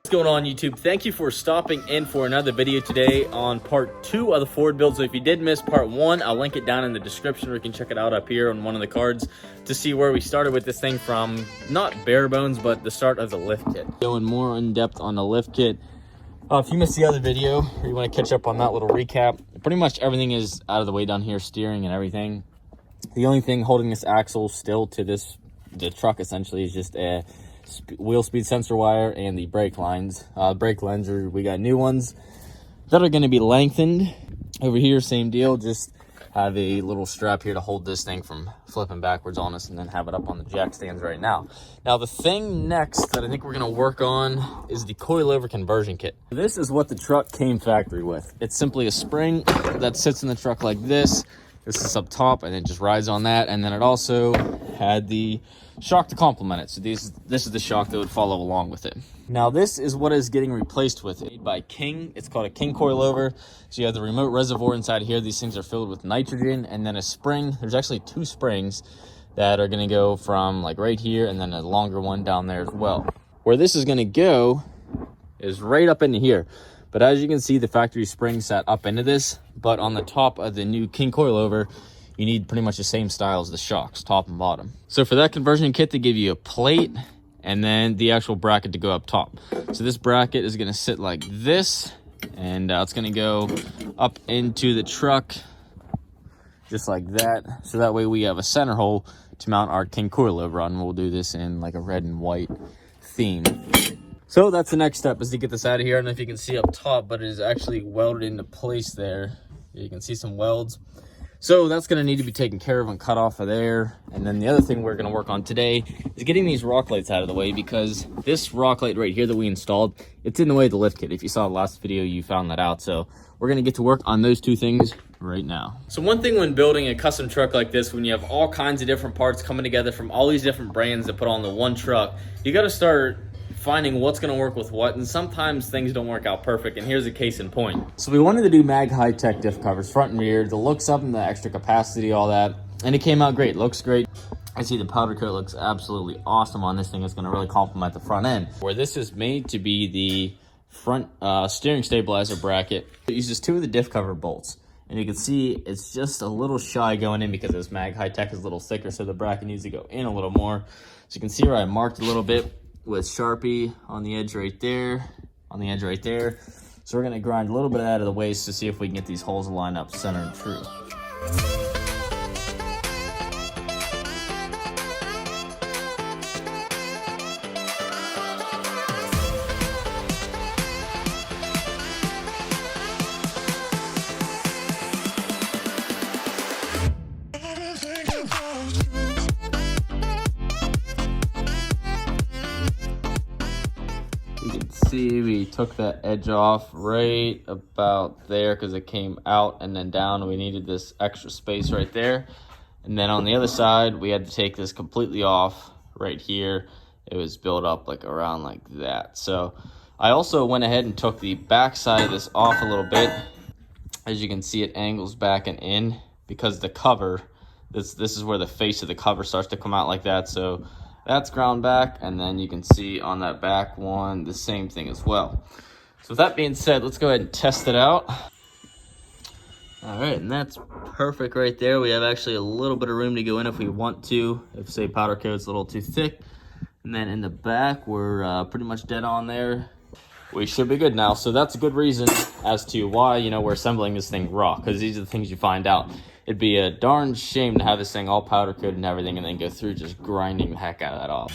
What's going on, YouTube? Thank you for stopping in for another video today on part 2 of the Ford build. So if you did miss part 1, I'll link it down in the description, or you can check it out up here on one of the cards to see where we started with this thing from, not bare bones, but the start of the lift kit. Going more in depth on the lift kit. If you missed the other video or you want to catch up on that little recap, pretty much everything is out of the way down here, steering and everything. The only thing holding this axle still to the truck essentially is just a wheel speed sensor wire and the brake lines. Brake lines we got new ones that are going to be lengthened. Over here, same deal, just have a little strap here to hold this thing from flipping backwards on us, and then have it up on the jack stands right now. Now the thing next that I think we're going to work on is the coilover conversion kit. This is what the truck came factory with. It's simply a spring that sits in the truck like this. This is up top and it just rides on that, and then it also had the shock to complement it. So this is the shock that would follow along with it. Now this is what is getting replaced with, made by King. It's called a King coilover. So you have the remote reservoir inside here. These things are filled with nitrogen, and then a spring. There's actually 2 springs that are going to go from like right here, and then a longer one down there as well. Where this is going to go is right up into here. But as you can see, the factory spring sat up into this, but on the top of the new King coilover, you need pretty much the same style as the shocks, top and bottom. So for that conversion kit, they give you a plate and then the actual bracket to go up top. So this bracket is going to sit like this, and it's going to go up into the truck just like that. So that way we have a center hole to mount our King coilover on. We'll do this in like a red and white theme. So that's the next step, is to get this out of here. I don't know if you can see up top, but it is actually welded into place there. You can see some welds. So that's going to need to be taken care of and cut off of there. And then the other thing we're going to work on today is getting these rock lights out of the way, because this rock light right here that we installed, it's in the way of the lift kit. If you saw the last video, you found that out. So we're going to get to work on those 2 things right now. So one thing when building a custom truck like this, when you have all kinds of different parts coming together from all these different brands to put on the one truck, you got to start finding what's going to work with what, and sometimes things don't work out perfect, and here's a case in point. So we wanted to do mag high-tech diff covers, front and rear, the looks of them, the extra capacity, all that, and it came out great. Looks great. I see the powder coat looks absolutely awesome on this thing. It's going to really complement the front end. Where this is made to be the front steering stabilizer bracket, it uses 2 of the diff cover bolts, and you can see it's just a little shy going in because this mag high-tech is a little thicker, so the bracket needs to go in a little more. So you can see where I marked a little bit with Sharpie on the edge right there, So we're gonna grind a little bit out of the waste to see if we can get these holes lined up center and true. See, we took that edge off right about there because it came out and then down. We needed this extra space right there. And then on the other side, we had to take this completely off right here. It was built up like around like that. So I also went ahead and took the back side of this off a little bit. As you can see, it angles back and in because the cover, this is where the face of the cover starts to come out like that. So that's ground back, and then you can see on that back one the same thing as well. So with that being said, let's go ahead and test it out. All right, and that's perfect right there. We have actually a little bit of room to go in if we want to, if say powder coat's a little too thick. And then in the back, we're pretty much dead on there. We should be good now. So that's a good reason as to why, we're assembling this thing raw, because these are the things you find out. It'd be a darn shame to have this thing all powder coated and everything and then go through just grinding the heck out of that off.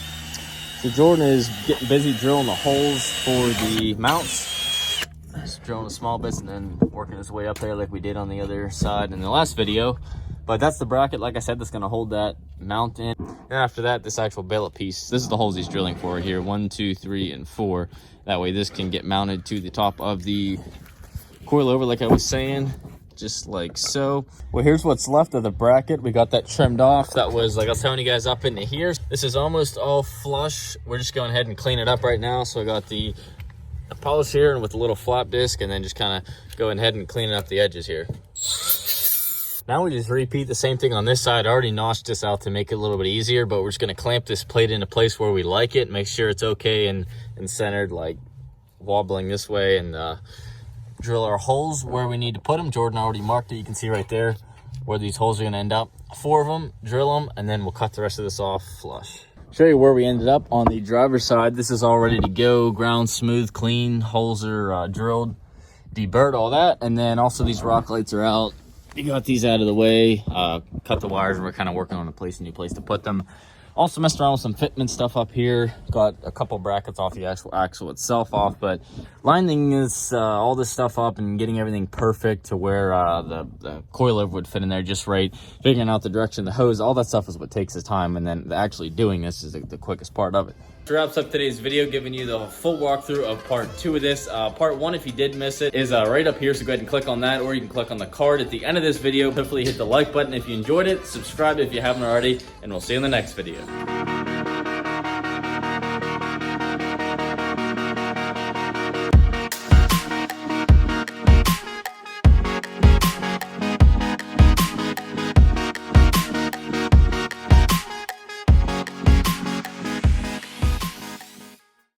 So Jordan is getting busy drilling the holes for the mounts. Just drilling the small bits and then working his way up there like we did on the other side in the last video. But that's the bracket, like I said, that's going to hold that mount in. And after that, this actual billet piece, this is the holes he's drilling for here, 1, 2, 3, and 4. That way this can get mounted to the top of the coilover like I was saying. Just like so. Well, here's what's left of the bracket. We got that trimmed off. That was, like I was telling you guys, up into here. This is almost all flush. We're just going ahead and clean it up right now. So I got the polish here and with a little flap disc, and then just kind of going ahead and cleaning up the edges here. Now we just repeat the same thing on this side. I already notched this out to make it a little bit easier, but we're just going to clamp this plate into place where we like it, make sure it's okay and centered like wobbling this way and drill our holes where we need to put them. Jordan already marked it. You can see right there where these holes are going to end up. 4 of them, drill them, and then we'll cut the rest of this off flush. Show you where we ended up on the driver's side. This is all ready to go, ground smooth, clean. Holes are drilled, deburred, all that. And then also these rock lights are out. You got these out of the way, cut the wires, and we're kind of working on a new place to put them. Also messed around with some fitment stuff up here. Got a couple brackets off the actual axle itself off, but lining this all this stuff up and getting everything perfect to where the coilover would fit in there just right. Figuring out the direction of the hose, all that stuff is what takes the time, and then actually doing this is the quickest part of it. That wraps up today's video, giving you the full walkthrough of part 2 of this. Part 1, if you did miss it, is right up here, so go ahead and click on that, or you can click on the card at the end of this video. Hopefully hit the like button if you enjoyed it, subscribe if you haven't already, and we'll see you in the next video.